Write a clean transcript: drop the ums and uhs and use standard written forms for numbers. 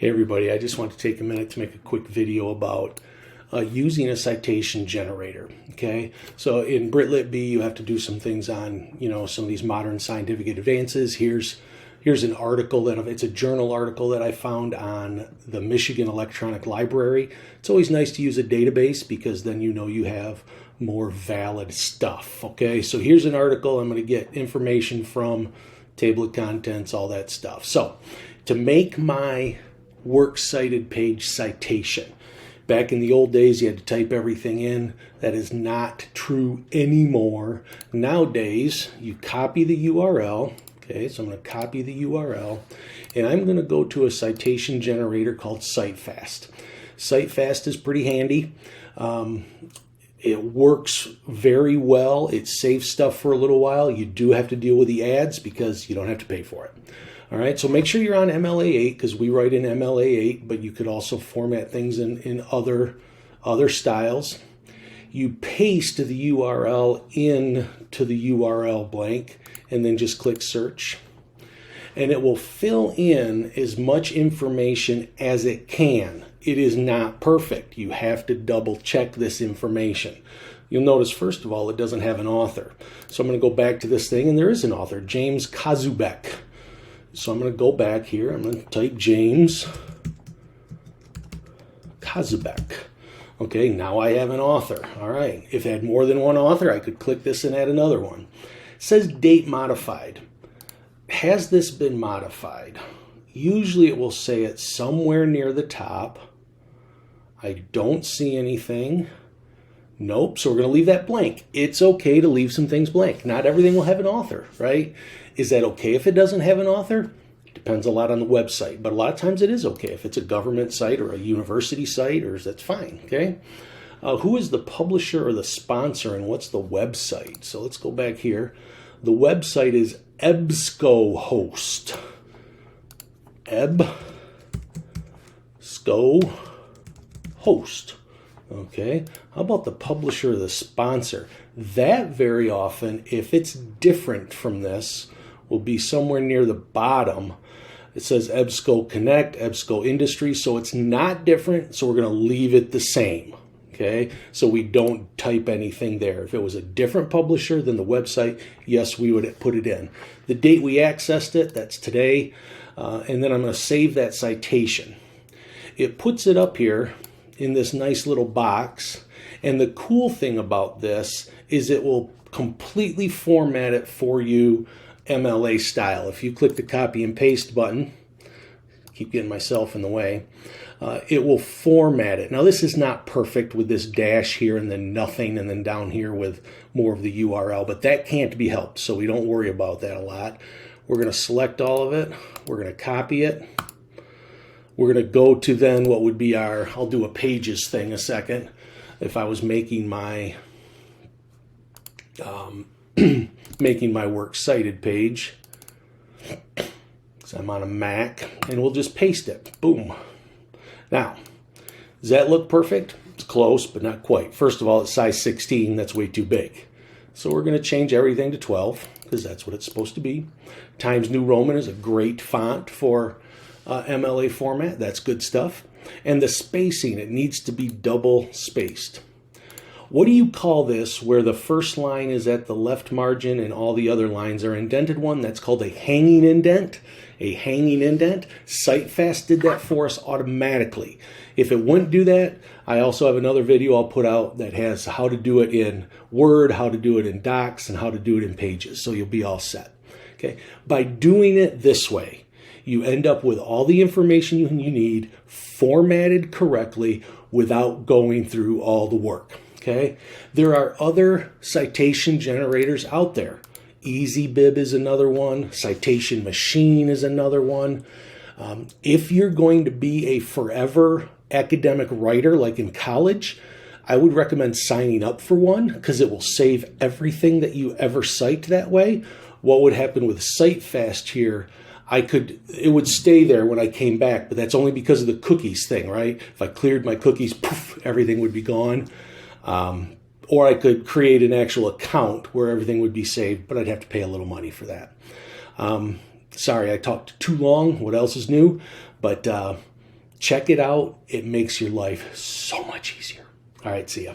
Hey everybody, I just want to take a minute to make a quick video about using a citation generator. Okay, so in BritLitB you have to do some things on some of these modern scientific advances. Here's an article it's a journal article that I found on the Michigan Electronic Library. It's always nice to use a database because then you have more valid stuff. Okay, so here's an article. I'm going to get information from table of contents, all that stuff. So to make my works cited page citation, back in the old days you had to type everything in. That is not true anymore. Nowadays you copy the URL. Okay, so I'm going to copy the URL and I'm going to go to a citation generator called CiteFast. CiteFast is pretty handy. It works very well. It saves stuff for a little while. You do have to deal with the ads because you don't have to pay for it. All right, so make sure you're on MLA8 because we write in MLA8, but you could also format things in other styles. You paste the URL into the URL blank and then just click search. And it will fill in as much information as it can. It is not perfect. You have to double check this information. You'll notice, first of all, it doesn't have an author. So I'm going to go back to this thing, and there is an author, James Kazubek. So I'm going to go back here. I'm going to type James Kazubek. Okay, now I have an author. All right, if I had more than one author, I could click this and add another one. It says date modified. Has this been modified? Usually it will say it somewhere near the top. I don't see anything. Nope, so we're going to leave that blank. It's okay to leave some things blank. Not everything will have an author, right? Is that okay if it doesn't have an author? Depends a lot on the website, but a lot of times it is okay. If it's a government site or a university site, that's fine, okay? Who is the publisher or the sponsor and what's the website? So let's go back here. The website is EBSCOhost. EBSCOhost. Okay, how about the publisher or the sponsor? That very often, if it's different from this, will be somewhere near the bottom. It says EBSCO Connect, EBSCO Industry, so it's not different, so we're going to leave it the same. Okay, so we don't type anything there. If it was a different publisher than the website, yes, we would put it in. The date we accessed it, that's today, and then I'm going to save that citation. It puts it up here in this nice little box, and the cool thing about this is it will completely format it for you MLA style. If you click the copy and paste button, keep getting myself in the way, it will format it. Now this is not perfect with this dash here and then nothing and then down here with more of the URL, but that can't be helped, so we don't worry about that a lot. We're going to select all of it. We're going to copy it. We're going to go to then what would be I'll do a pages thing a second. If I was making my works cited page, so I'm on a Mac, and we'll just paste it. Boom. Now, does that look perfect? It's close, but not quite. First of all, it's size 16. That's way too big. So we're going to change everything to 12 because that's what it's supposed to be. Times New Roman is a great font for MLA format. That's good stuff. And the spacing, it needs to be double spaced. What do you call this where the first line is at the left margin and all the other lines are indented one? That's called a hanging indent. A hanging indent. CiteFast did that for us automatically. If it wouldn't do that, I also have another video I'll put out that has how to do it in Word, how to do it in Docs, and how to do it in Pages. So you'll be all set. Okay. By doing it this way, you end up with all the information you need formatted correctly without going through all the work. Okay? There are other citation generators out there. EasyBib is another one. Citation Machine is another one. If you're going to be a forever academic writer like in college, I would recommend signing up for one because it will save everything that you ever cite that way. What would happen with CiteFast here, it would stay there when I came back, but that's only because of the cookies thing, right? If I cleared my cookies, poof, everything would be gone. Or I could create an actual account where everything would be saved, but I'd have to pay a little money for that. Sorry, I talked too long. What else is new? But Check it out. It makes your life so much easier. All right, see ya.